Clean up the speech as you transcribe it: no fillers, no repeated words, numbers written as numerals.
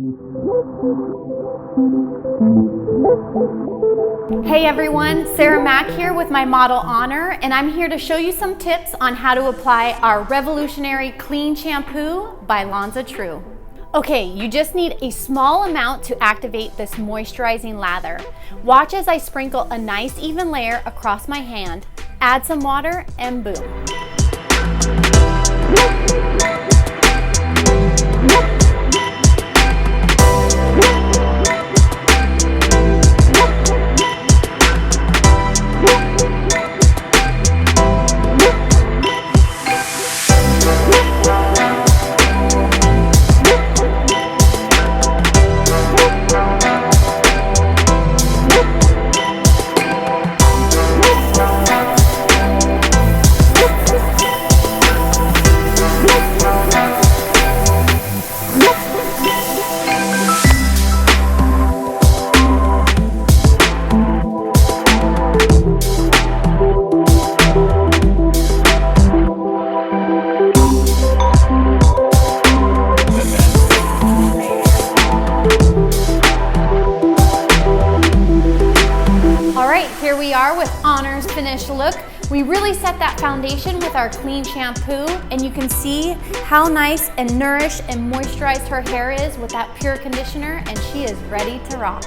Hey everyone, Sarah Mack here with my model Honor, and I'm here to show you some tips on how to apply our revolutionary Clean Shampoo by ANZA T.R.U.E. Okay, you just need a small amount to activate this moisturizing lather. Watch as I sprinkle a nice even layer across my hand, add some water, and boom. Here we are with Honor's finished look. We really set that foundation with our Clean Shampoo, and you can see how nice and nourished and moisturized her hair is with that pure conditioner, and she is ready to rock.